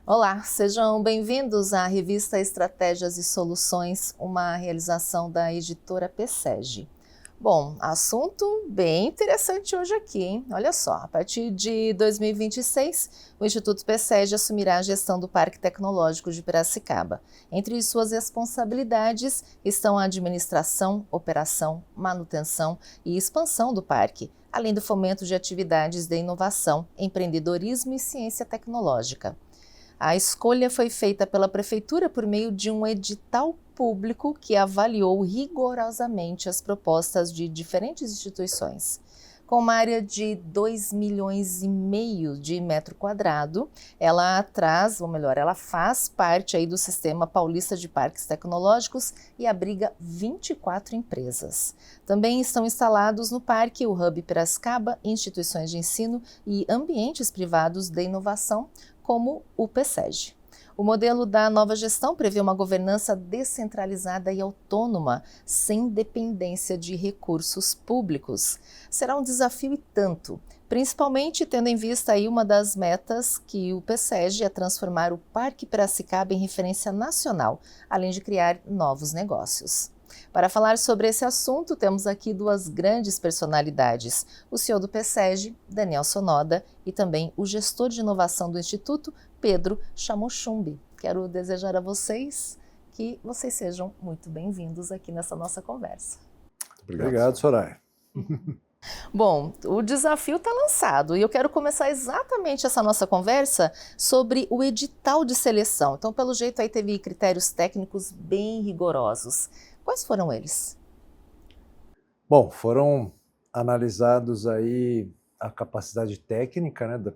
Olá, sejam bem-vindos à revista Estratégias e Soluções, uma realização da editora PSEG. Bom, assunto bem interessante hoje aqui, hein? Olha só, a partir de 2026, o Instituto PSEG assumirá a gestão do Parque Tecnológico de Piracicaba. Entre suas responsabilidades estão a administração, operação, manutenção e expansão do parque, além do fomento de atividades de inovação, empreendedorismo e ciência tecnológica. A escolha foi feita pela Prefeitura por meio de um edital público que avaliou rigorosamente as propostas de diferentes instituições. Com uma área de 2,5 milhões de metro quadrado, ela faz parte aí do Sistema Paulista de Parques Tecnológicos e abriga 24 empresas. Também estão instalados no parque o Hub Piracicaba, instituições de ensino e ambientes privados de inovação, como o PSEG. O modelo da nova gestão prevê uma governança descentralizada e autônoma, sem dependência de recursos públicos. Será um desafio e tanto, principalmente tendo em vista aí uma das metas que o PSEG é transformar o Parque Piracicaba em referência nacional, além de criar novos negócios. Para falar sobre esse assunto, temos aqui duas grandes personalidades, o CEO do PSEG, Daniel Sonoda, e também o gestor de inovação do Instituto, Pedro Chamochumbi. Quero desejar a vocês que vocês sejam muito bem-vindos aqui nessa nossa conversa. Obrigado, Soraya. Bom, o desafio está lançado e eu quero começar exatamente essa nossa conversa sobre o edital de seleção. Então, pelo jeito, aí teve critérios técnicos bem rigorosos. Quais foram eles? Bom, foram analisados aí a capacidade técnica, né,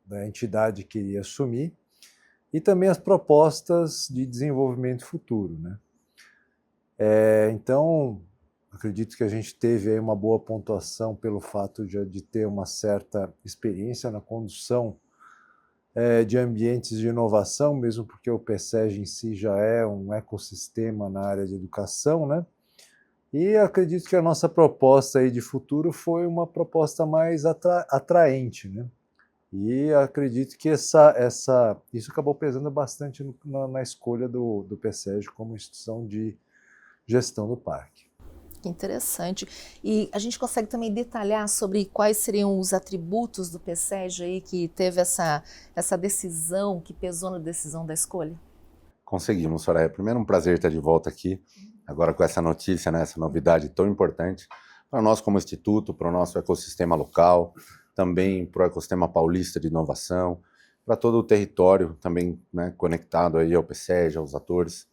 da entidade que iria assumir e também as propostas de desenvolvimento futuro, né? Então, acredito que a gente teve aí uma boa pontuação pelo fato de ter uma certa experiência na condução de ambientes de inovação, mesmo porque o PSEG em si já é um ecossistema na área de educação, né? E acredito que a nossa proposta aí de futuro foi uma proposta mais atraente, né? E acredito que isso acabou pesando bastante na escolha do PSEG como instituição de gestão do parque. Que interessante. E a gente consegue também detalhar sobre quais seriam os atributos do PSEG aí que teve essa decisão, que pesou na decisão da escolha? Conseguimos, Soraya. Primeiro, um prazer estar de volta aqui, agora com essa notícia, né, essa novidade tão importante para nós como Instituto, para o nosso ecossistema local, também para o ecossistema paulista de inovação, para todo o território também, né, conectado aí ao PSEG, aos atores.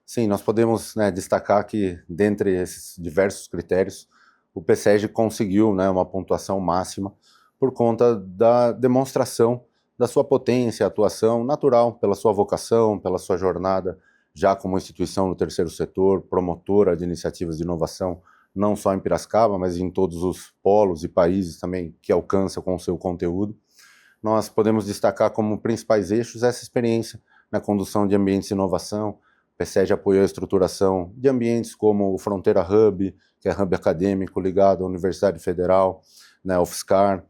Sim, nós podemos, né, destacar que, dentre esses diversos critérios, o PSEG conseguiu, né, uma pontuação máxima por conta da demonstração da sua potência, atuação natural, pela sua vocação, pela sua jornada, já como instituição no terceiro setor, promotora de iniciativas de inovação, não só em Piracicaba, mas em todos os polos e países também que alcança com o seu conteúdo. Nós podemos destacar como principais eixos essa experiência na condução de ambientes de inovação. O PSEG apoiou a estruturação de ambientes como o Fronteira Hub, que é hub acadêmico ligado à Universidade Federal, né, UFSCar,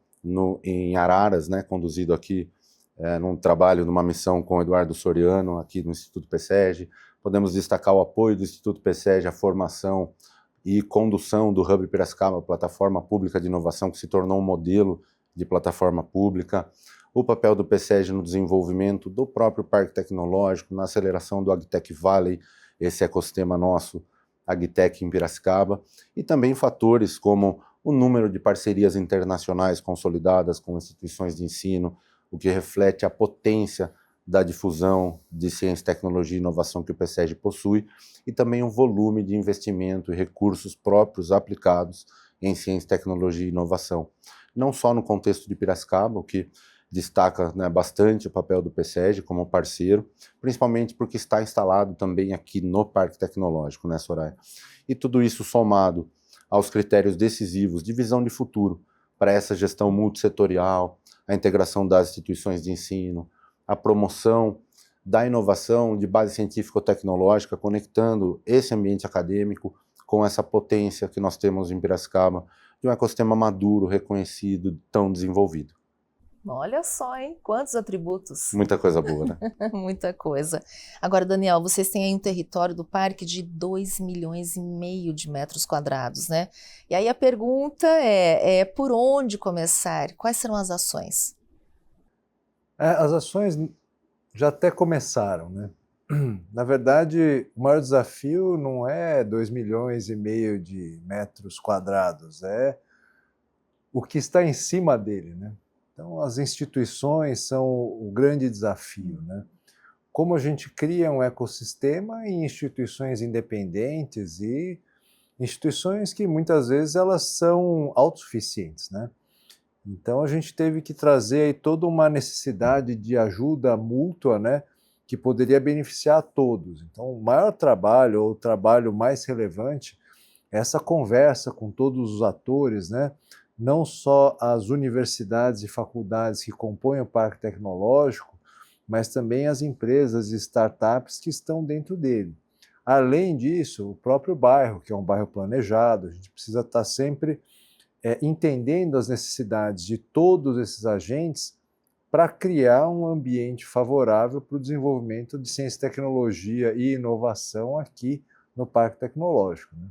em Araras, né, conduzido aqui num trabalho, numa missão com o Eduardo Soriano, aqui no Instituto PSEG. Podemos destacar o apoio do Instituto PSEG à formação e condução do Hub Piracicaba, plataforma pública de inovação que se tornou um modelo de plataforma pública. O papel do PSEG no desenvolvimento do próprio Parque Tecnológico, na aceleração do AgTech Valley, esse ecossistema nosso, AgTech em Piracicaba, e também fatores como o número de parcerias internacionais consolidadas com instituições de ensino, o que reflete a potência da difusão de ciência, tecnologia e inovação que o PSEG possui, e também o volume de investimento e recursos próprios aplicados em ciência, tecnologia e inovação. Não só no contexto de Piracicaba, o que destaca, né, bastante o papel do PSEG como parceiro, principalmente porque está instalado também aqui no Parque Tecnológico, né, Soraya? E tudo isso somado aos critérios decisivos de visão de futuro para essa gestão multissetorial, a integração das instituições de ensino, a promoção da inovação de base científico-tecnológica, conectando esse ambiente acadêmico com essa potência que nós temos em Piracicaba, de um ecossistema maduro, reconhecido, tão desenvolvido. Olha só, hein? Quantos atributos. Muita coisa boa, né? Muita coisa. Agora, Daniel, vocês têm aí um território do parque de 2,5 milhões de metros quadrados, né? E aí a pergunta é por onde começar? Quais serão as ações? As ações já até começaram, né? Na verdade, o maior desafio não é 2,5 milhões de metros quadrados, é o que está em cima dele, né? Então, as instituições são o grande desafio, né? Como a gente cria um ecossistema em instituições independentes e instituições que muitas vezes elas são autossuficientes, né? Então a gente teve que trazer aí toda uma necessidade de ajuda mútua, né, que poderia beneficiar a todos. Então o maior trabalho, ou o trabalho mais relevante, é essa conversa com todos os atores, né, não só as universidades e faculdades que compõem o Parque Tecnológico, mas também as empresas e startups que estão dentro dele. Além disso, o próprio bairro, que é um bairro planejado, a gente precisa estar sempre entendendo as necessidades de todos esses agentes para criar um ambiente favorável para o desenvolvimento de ciência, tecnologia e inovação aqui no Parque Tecnológico, né?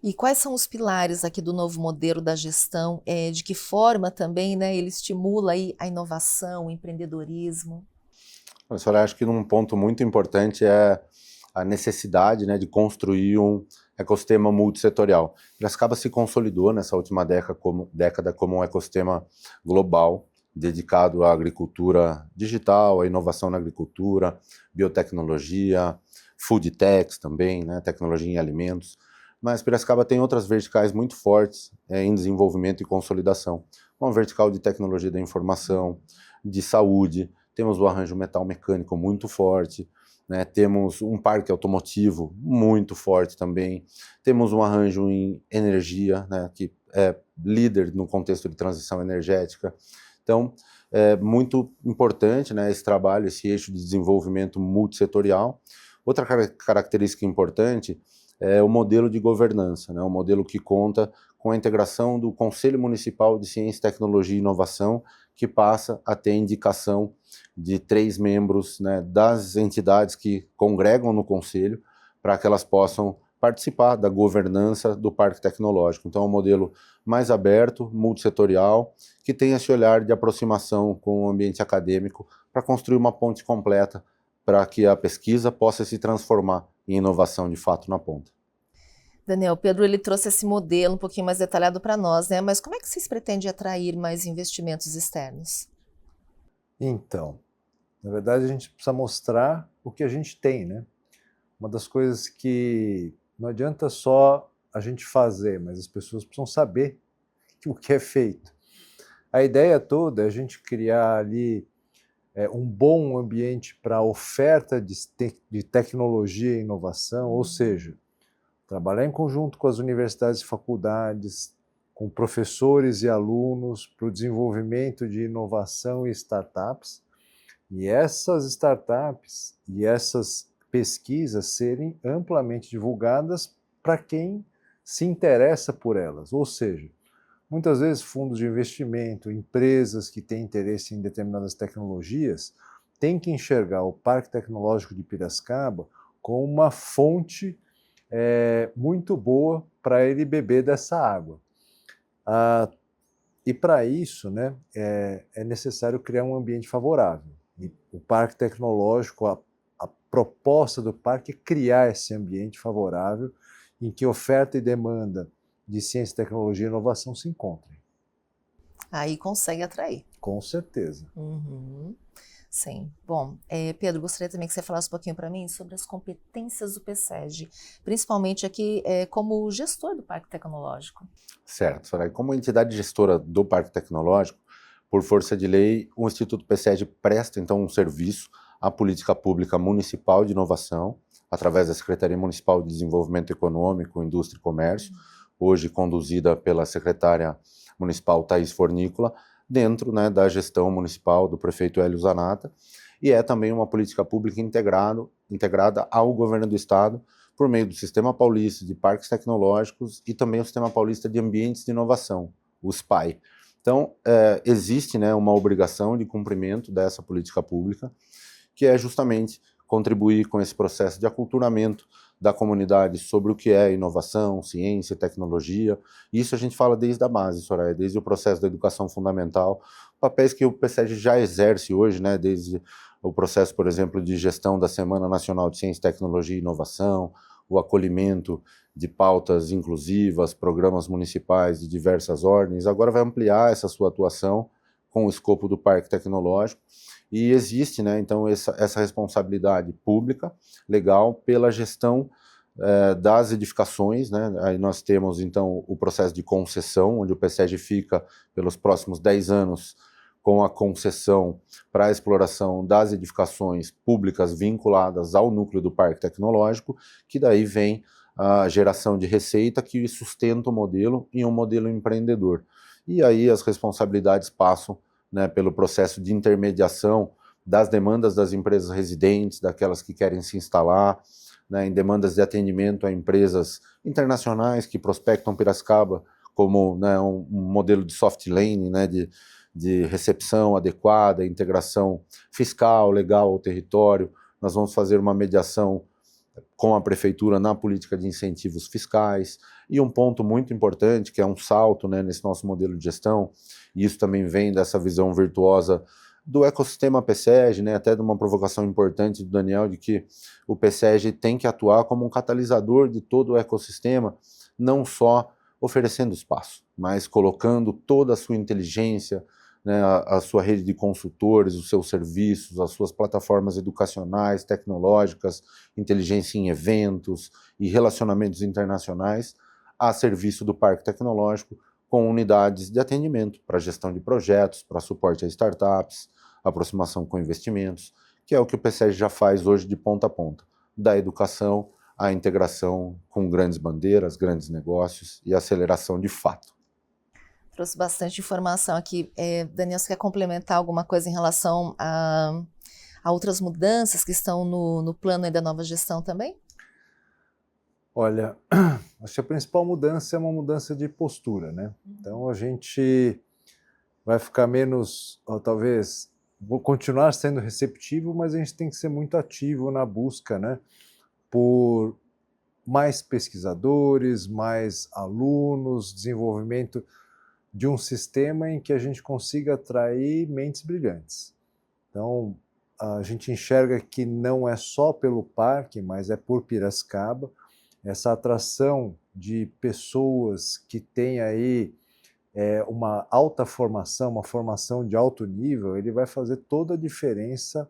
E quais são os pilares aqui do novo modelo da gestão? De que forma também, né, ele estimula aí a inovação, o empreendedorismo? Professora, acho que um ponto muito importante é a necessidade, né, de construir um ecossistema multissetorial. Piracicaba se consolidou nessa última década como um ecossistema global, dedicado à agricultura digital, à inovação na agricultura, biotecnologia, food techs também, né, tecnologia em alimentos. Mas Piracicaba tem outras verticais muito fortes em desenvolvimento e consolidação. Uma vertical de tecnologia da informação, de saúde, temos o arranjo metal mecânico muito forte, né? Temos um parque automotivo muito forte também, temos um arranjo em energia, né, que é líder no contexto de transição energética. Então, é muito importante, né, esse trabalho, esse eixo de desenvolvimento multissetorial. Outra característica importante é o modelo de governança, né, um modelo que conta com a integração do Conselho Municipal de Ciência, Tecnologia e Inovação, que passa a ter indicação de 3 membros, né, das entidades que congregam no Conselho, para que elas possam participar da governança do Parque Tecnológico. Então é um modelo mais aberto, multissetorial, que tem esse olhar de aproximação com o ambiente acadêmico para construir uma ponte completa para que a pesquisa possa se transformar em inovação de fato na ponta. Daniel, Pedro, ele trouxe esse modelo um pouquinho mais detalhado para nós, né? Mas como é que vocês pretendem atrair mais investimentos externos? Então, na verdade a gente precisa mostrar o que a gente tem, né? Uma das coisas que não adianta só a gente fazer, mas as pessoas precisam saber o que é feito. A ideia toda é a gente criar ali um bom ambiente para a oferta de tecnologia e inovação, ou seja, trabalhar em conjunto com as universidades e faculdades, com professores e alunos para o desenvolvimento de inovação e startups, e essas startups e essas pesquisas serem amplamente divulgadas para quem se interessa por elas, ou seja, muitas vezes fundos de investimento, empresas que têm interesse em determinadas tecnologias, têm que enxergar o Parque Tecnológico de Piracicaba como uma fonte muito boa para ele beber dessa água. E para isso, né, é necessário criar um ambiente favorável. E o Parque Tecnológico, a proposta do parque é criar esse ambiente favorável em que oferta e demanda de ciência, tecnologia e inovação se encontrem. Aí consegue atrair. Com certeza. Uhum. Sim. Bom, Pedro, gostaria também que você falasse um pouquinho para mim sobre as competências do PSEG, principalmente aqui como gestor do Parque Tecnológico. Certo, Soraya. Como entidade gestora do Parque Tecnológico, por força de lei, o Instituto PSEG presta, então, um serviço à política pública municipal de inovação, através da Secretaria Municipal de Desenvolvimento Econômico, Indústria e Comércio, hoje conduzida pela secretária municipal Thaís Fornícola, dentro, né, da gestão municipal do prefeito Hélio Zanata, e é também uma política pública integrada ao governo do estado por meio do Sistema Paulista de Parques Tecnológicos e também o Sistema Paulista de Ambientes de Inovação, o SPAI. Então, existe, né, uma obrigação de cumprimento dessa política pública, que é justamente contribuir com esse processo de aculturamento da comunidade sobre o que é inovação, ciência, tecnologia. Isso a gente fala desde a base, Soraya, desde o processo da educação fundamental, papéis que o PSEG já exerce hoje, né, desde o processo, por exemplo, de gestão da Semana Nacional de Ciência, Tecnologia e Inovação, o acolhimento de pautas inclusivas, programas municipais de diversas ordens. Agora vai ampliar essa sua atuação com o escopo do Parque Tecnológico, e existe, né, então, essa responsabilidade pública, legal, pela gestão das edificações, né. Aí nós temos, então, o processo de concessão, onde o PSEG fica pelos próximos 10 anos com a concessão para a exploração das edificações públicas vinculadas ao núcleo do Parque Tecnológico, que daí vem a geração de receita que sustenta o modelo e um modelo empreendedor. E aí as responsabilidades passam, né, pelo processo de intermediação das demandas das empresas residentes, daquelas que querem se instalar, né, em demandas de atendimento a empresas internacionais que prospectam Piracicaba como, né, um modelo de soft lane, né, de recepção adequada, integração fiscal, legal ao território. Nós vamos fazer uma mediação com a prefeitura na política de incentivos fiscais, e um ponto muito importante, que é um salto, né, nesse nosso modelo de gestão, e isso também vem dessa visão virtuosa do ecossistema PSEG, né, até de uma provocação importante do Daniel, de que o PSEG tem que atuar como um catalisador de todo o ecossistema, não só oferecendo espaço, mas colocando toda a sua inteligência, né, a sua rede de consultores, os seus serviços, as suas plataformas educacionais, tecnológicas, inteligência em eventos e relacionamentos internacionais a serviço do Parque Tecnológico, com unidades de atendimento para gestão de projetos, para suporte a startups, aproximação com investimentos, que é o que o PSEG já faz hoje de ponta a ponta, da educação à integração com grandes bandeiras, grandes negócios e aceleração de fato. Trouxe bastante informação aqui. Daniel, você quer complementar alguma coisa em relação a outras mudanças que estão no plano aí da nova gestão também? Olha, acho que a principal mudança é uma mudança de postura, né? Então a gente vai ficar menos, talvez, vou continuar sendo receptivo, mas a gente tem que ser muito ativo na busca, né, por mais pesquisadores, mais alunos, desenvolvimento de um sistema em que a gente consiga atrair mentes brilhantes. Então, a gente enxerga que não é só pelo parque, mas é por Piracicaba. Essa atração de pessoas que têm aí uma alta formação, uma formação de alto nível, ele vai fazer toda a diferença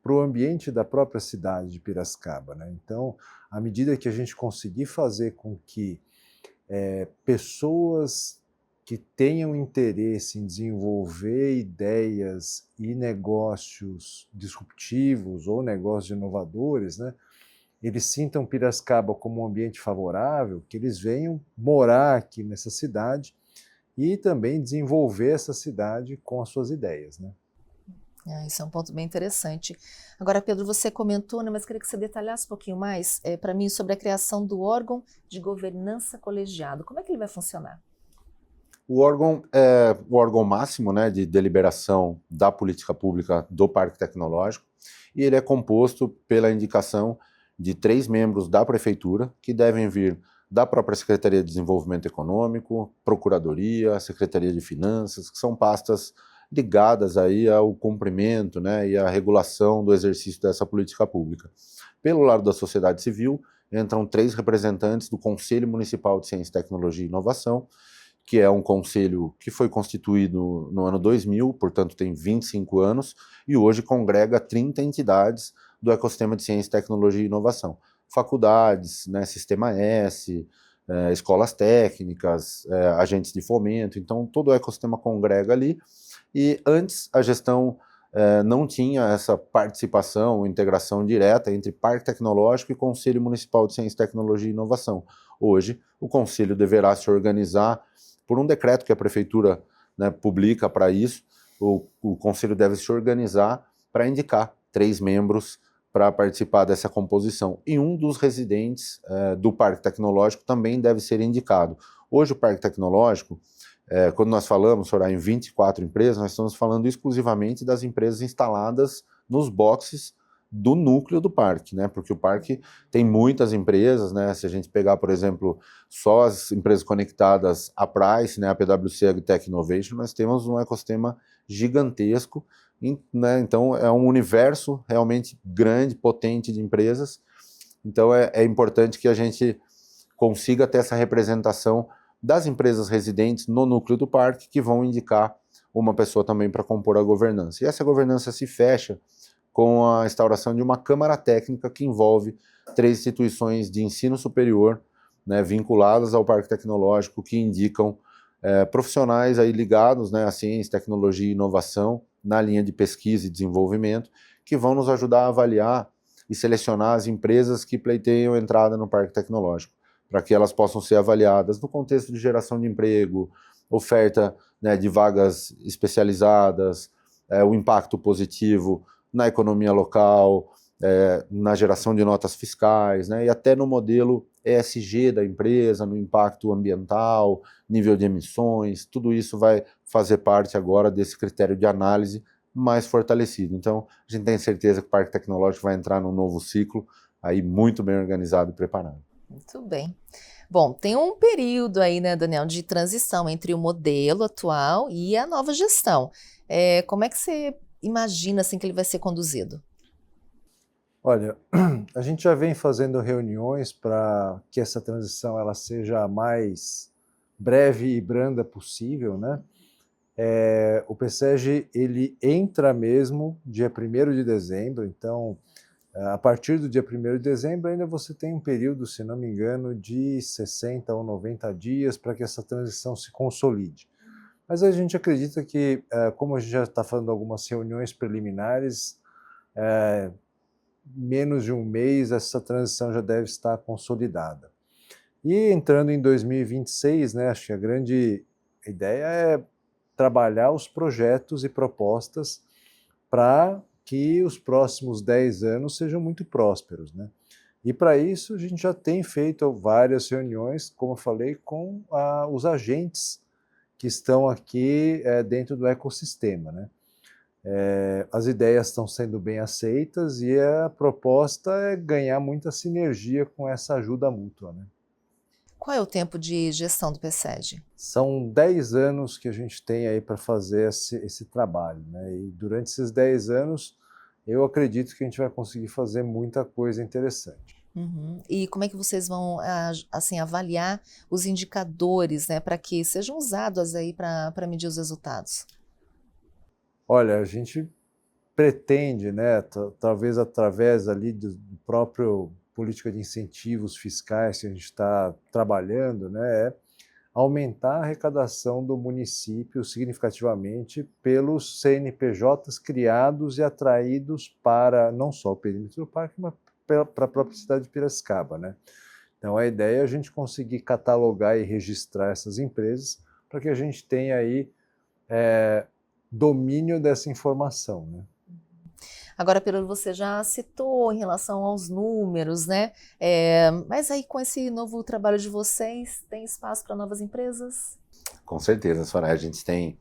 para o ambiente da própria cidade de Piracicaba, né? Então, à medida que a gente conseguir fazer com que pessoas que tenham interesse em desenvolver ideias e negócios disruptivos ou negócios inovadores, né, eles sintam Piracicaba como um ambiente favorável, que eles venham morar aqui nessa cidade e também desenvolver essa cidade com as suas ideias, né? Isso é um ponto bem interessante. Agora, Pedro, você comentou, né, mas queria que você detalhasse um pouquinho mais para mim sobre a criação do órgão de governança colegiado. Como é que ele vai funcionar? O órgão é o órgão máximo, né, de deliberação da política pública do Parque Tecnológico, e ele é composto pela indicação de 3 membros da Prefeitura, que devem vir da própria Secretaria de Desenvolvimento Econômico, Procuradoria, Secretaria de Finanças, que são pastas ligadas aí ao cumprimento, né, e à regulação do exercício dessa política pública. Pelo lado da sociedade civil, entram 3 representantes do Conselho Municipal de Ciência, Tecnologia e Inovação, que é um conselho que foi constituído no ano 2000, portanto tem 25 anos, e hoje congrega 30 entidades do ecossistema de ciência, tecnologia e inovação. Faculdades, né, Sistema S, escolas técnicas, agentes de fomento, então todo o ecossistema congrega ali, e antes a gestão não tinha essa participação, integração direta entre Parque Tecnológico e Conselho Municipal de Ciência, Tecnologia e Inovação. Hoje, o Conselho deverá se organizar por um decreto que a Prefeitura, né, publica para isso. O Conselho deve se organizar para indicar 3 membros para participar dessa composição. E um dos residentes do Parque Tecnológico também deve ser indicado. Hoje o Parque Tecnológico Quando nós falamos, Soraya, em 24 empresas, nós estamos falando exclusivamente das empresas instaladas nos boxes do núcleo do parque, né? Porque o parque tem muitas empresas, né? Se a gente pegar, por exemplo, só as empresas conectadas à Price, né? A PwC AgTech Innovation, nós temos um ecossistema gigantesco, né? Então é um universo realmente grande, potente de empresas. Então é importante que a gente consiga ter essa representação das empresas residentes no núcleo do parque, que vão indicar uma pessoa também para compor a governança. E essa governança se fecha com a instauração de uma Câmara Técnica que envolve 3 instituições de ensino superior, né, vinculadas ao Parque Tecnológico, que indicam profissionais aí ligados, né, à ciência, tecnologia e inovação, na linha de pesquisa e desenvolvimento, que vão nos ajudar a avaliar e selecionar as empresas que pleiteiam entrada no Parque Tecnológico, para que elas possam ser avaliadas no contexto de geração de emprego, oferta, né, de vagas especializadas, o impacto positivo na economia local, na geração de notas fiscais, né, e até no modelo ESG da empresa, no impacto ambiental, nível de emissões, tudo isso vai fazer parte agora desse critério de análise mais fortalecido. Então, a gente tem certeza que o Parque Tecnológico vai entrar num novo ciclo, aí muito bem organizado e preparado. Muito bem. Bom, tem um período aí, né, Daniel, de transição entre o modelo atual e a nova gestão. Como é que você imagina assim, que ele vai ser conduzido? Olha, a gente já vem fazendo reuniões para que essa transição ela seja a mais breve e branda possível, né? O PSEG ele entra mesmo dia 1º de dezembro, então a partir do dia 1º de dezembro ainda você tem um período, se não me engano, de 60 ou 90 dias para que essa transição se consolide. Mas a gente acredita que, como a gente já está fazendo algumas reuniões preliminares, menos de um mês essa transição já deve estar consolidada. E entrando em 2026, né, acho que a grande ideia é trabalhar os projetos e propostas para que os próximos 10 anos sejam muito prósperos, né? E para isso a gente já tem feito várias reuniões, como eu falei, com os agentes que estão aqui dentro do ecossistema, né? As ideias estão sendo bem aceitas e a proposta é ganhar muita sinergia com essa ajuda mútua, né? Qual é o tempo de gestão do PSEG? São 10 anos que a gente tem aí para fazer esse trabalho, né? E durante esses 10 anos, eu acredito que a gente vai conseguir fazer muita coisa interessante. Uhum. E como é que vocês vão assim, avaliar os indicadores, né, para que sejam usados aí para medir os resultados? Olha, a gente pretende, né, talvez através ali do próprio política de incentivos fiscais que a gente está trabalhando, né, aumentar a arrecadação do município significativamente pelos CNPJs criados e atraídos para não só o perímetro do parque, mas para a própria cidade de Piracicaba, né? Então a ideia é a gente conseguir catalogar e registrar essas empresas para que a gente tenha aí domínio dessa informação, né? Agora, Pedro, você já citou em relação aos números, né? Mas aí com esse novo trabalho de vocês, tem espaço para novas empresas? Com certeza, Soraya. A gente tem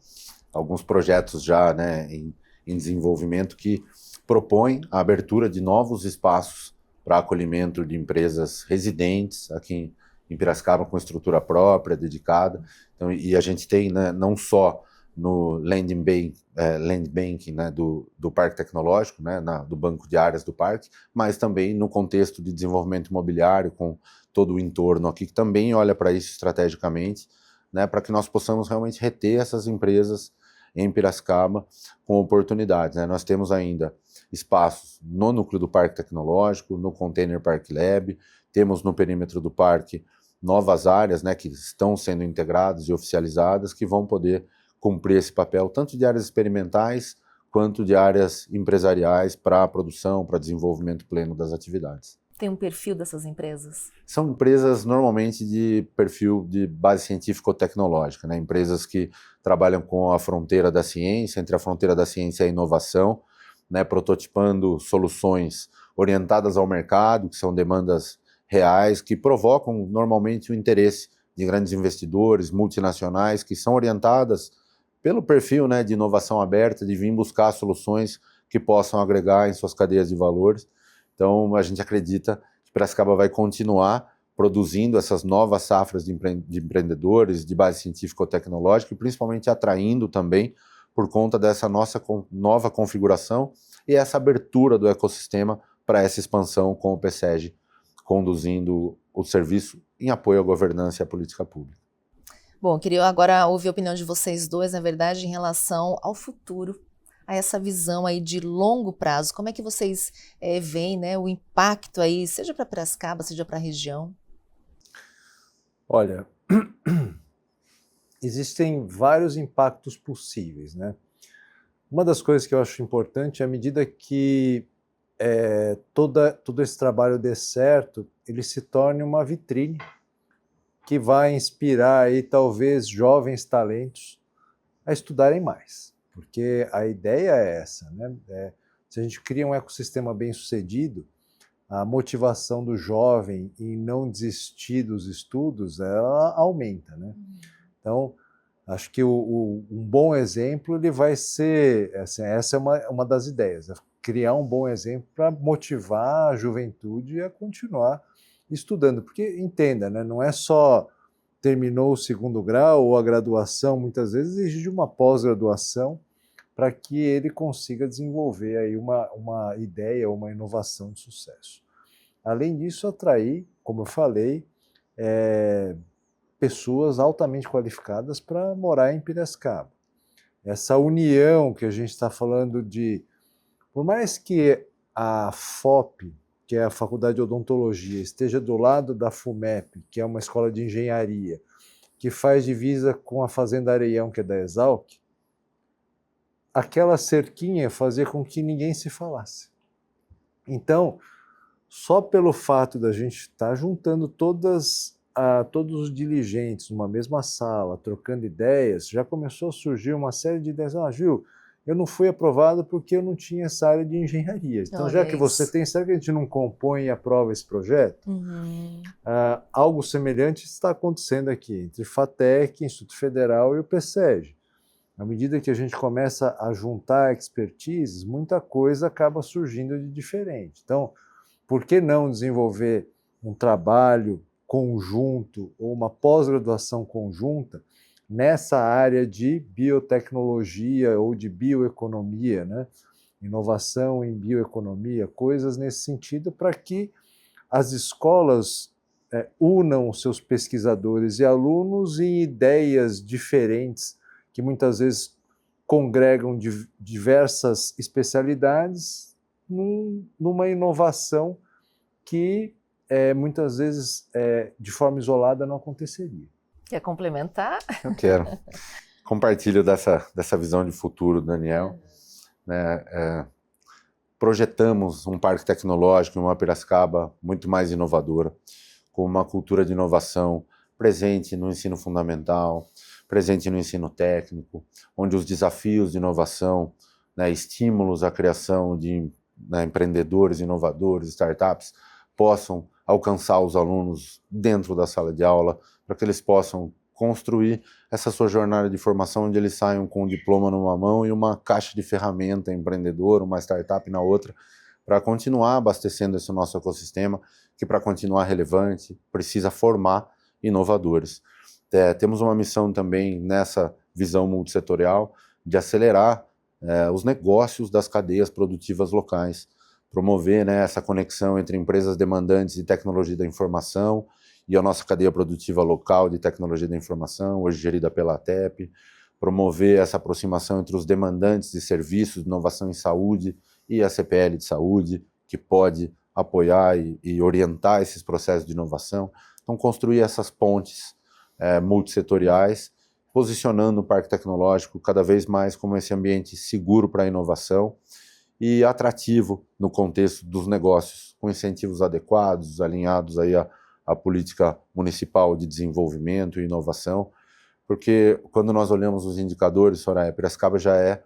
alguns projetos já, né, em desenvolvimento que propõem a abertura de novos espaços para acolhimento de empresas residentes aqui em Piracicaba com estrutura própria, dedicada. Então, e a gente tem, né, não só no Land Banking, né, do Parque Tecnológico, né, do banco de áreas do parque, mas também no contexto de desenvolvimento imobiliário, com todo o entorno aqui, que também olha para isso estrategicamente, né, para que nós possamos realmente reter essas empresas em Piracicaba com oportunidades, né. Nós temos ainda espaços no núcleo do Parque Tecnológico, no Container Park Lab, temos no perímetro do parque novas áreas, né, que estão sendo integradas e oficializadas, que vão poder cumprir esse papel, tanto de áreas experimentais, quanto de áreas empresariais para a produção, para desenvolvimento pleno das atividades. Tem um perfil dessas empresas? São empresas normalmente de perfil de base científico-tecnológica, né? Empresas que trabalham com a fronteira da ciência, entre a fronteira da ciência e a inovação, né? Prototipando soluções orientadas ao mercado, que são demandas reais, que provocam normalmente o interesse de grandes investidores, multinacionais, que são orientadas pelo perfil, né, de inovação aberta, de vir buscar soluções que possam agregar em suas cadeias de valores. Então, a gente acredita que Piracicaba vai continuar produzindo essas novas safras de empreendedores de base científico-tecnológica e principalmente atraindo também por conta dessa nossa nova configuração e essa abertura do ecossistema para essa expansão com o PSEG conduzindo o serviço em apoio à governança e à política pública. Bom, queria agora ouvir a opinião de vocês dois, na verdade, em relação ao futuro, a essa visão aí de longo prazo. Como é que vocês veem, né, o impacto aí, seja para Piracicaba, seja para a região? Olha, existem vários impactos possíveis, né? Uma das coisas que eu acho importante é à medida que todo esse trabalho dê certo, ele se torne uma vitrine que vai inspirar aí talvez jovens talentos a estudarem mais, porque a ideia é essa, né? Se a gente cria um ecossistema bem sucedido, a motivação do jovem em não desistir dos estudos, ela aumenta, né? Então, acho que um bom exemplo ele vai ser, assim, essa é uma das ideias, criar um bom exemplo para motivar a juventude a continuar estudando, porque entenda, né, não é só terminou o segundo grau ou a graduação, muitas vezes exige uma pós-graduação para que ele consiga desenvolver aí uma ideia, uma inovação de sucesso. Além disso, atrair, como eu falei, pessoas altamente qualificadas para morar em Piracicaba. Essa união que a gente está falando por mais que a FOP, que é a Faculdade de Odontologia, esteja do lado da FUMEP, que é uma escola de engenharia, que faz divisa com a Fazenda Areião, que é da Exalc, aquela cerquinha fazia com que ninguém se falasse. Então, só pelo fato da gente estar juntando todos os diligentes numa mesma sala, trocando ideias, já começou a surgir uma série de ideias. Gil, eu não fui aprovado porque eu não tinha essa área de engenharia. Então, já que você tem, será que a gente não compõe e aprova esse projeto? Algo semelhante está acontecendo aqui entre FATEC, Instituto Federal e o PSEG. À medida que a gente começa a juntar expertises, muita coisa acaba surgindo de diferente. Então, por que não desenvolver um trabalho conjunto ou uma pós-graduação conjunta nessa área de biotecnologia ou de bioeconomia, né? Inovação em bioeconomia, coisas nesse sentido, para que as escolas unam os seus pesquisadores e alunos em ideias diferentes, que muitas vezes congregam diversas especialidades numa inovação que muitas vezes de forma isolada não aconteceria. Quer complementar? Eu quero. Compartilho dessa visão de futuro, Daniel. Né? Projetamos um parque tecnológico em uma Piracicaba muito mais inovadora, com uma cultura de inovação presente no ensino fundamental, presente no ensino técnico, onde os desafios de inovação, né, estímulos à criação de empreendedores, inovadores, startups, possam alcançar os alunos dentro da sala de aula, para que eles possam construir essa sua jornada de formação, onde eles saiam com um diploma numa mão e uma caixa de ferramenta empreendedora, uma startup na outra, para continuar abastecendo esse nosso ecossistema, que para continuar relevante, precisa formar inovadores. Temos uma missão também nessa visão multissetorial de acelerar os negócios das cadeias produtivas locais, promover, né, essa conexão entre empresas demandantes de tecnologia da informação e a nossa cadeia produtiva local de tecnologia da informação, hoje gerida pela ATEP, promover essa aproximação entre os demandantes de serviços de inovação em saúde e a CPL de saúde, que pode apoiar e orientar esses processos de inovação. Então, construir essas pontes multissetoriais, posicionando o parque tecnológico cada vez mais como esse ambiente seguro para a inovação e atrativo no contexto dos negócios, com incentivos adequados, alinhados aí à política municipal de desenvolvimento e inovação, porque quando nós olhamos os indicadores, Soraya, Piracicaba já é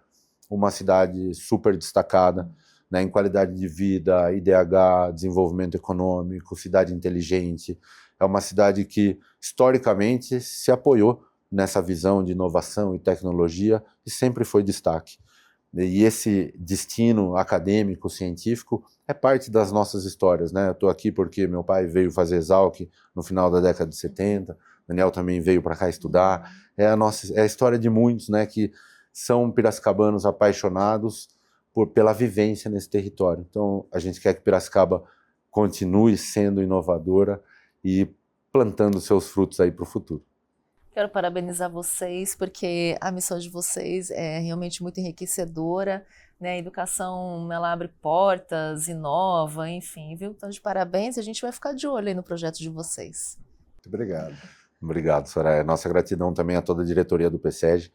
uma cidade super destacada, né, em qualidade de vida, IDH, desenvolvimento econômico, cidade inteligente, é uma cidade que, historicamente, se apoiou nessa visão de inovação e tecnologia e sempre foi destaque. E esse destino acadêmico, científico, é parte das nossas histórias, né? Eu estou aqui porque meu pai veio fazer Exalc no final da década de 70, Daniel também veio para cá estudar. É a história de muitos, né, que são piracicabanos apaixonados pela vivência nesse território. Então, a gente quer que Piracicaba continue sendo inovadora e plantando seus frutos aí para o futuro. Quero parabenizar vocês, porque a missão de vocês é realmente muito enriquecedora, né? A educação, ela abre portas, inova, enfim, viu? Então, de parabéns, a gente vai ficar de olho aí no projeto de vocês. Muito obrigado. Obrigado, Soraya. Nossa gratidão também a toda a diretoria do PSEG,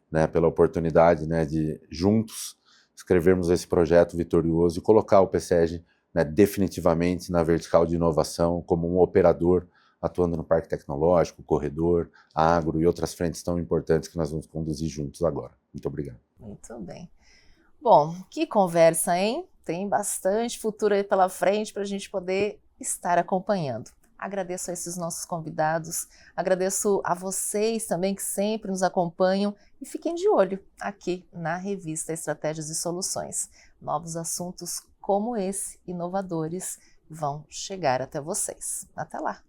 né, pela oportunidade, né, de juntos escrevermos esse projeto vitorioso e colocar o PSEG, né, definitivamente na vertical de inovação como um operador atuando no Parque Tecnológico, Corredor, Agro e outras frentes tão importantes que nós vamos conduzir juntos agora. Muito obrigado. Muito bem. Bom, que conversa, hein? Tem bastante futuro aí pela frente para a gente poder estar acompanhando. Agradeço a esses nossos convidados, agradeço a vocês também que sempre nos acompanham e fiquem de olho aqui na revista Estratégias e Soluções. Novos assuntos como esse, inovadores, vão chegar até vocês. Até lá!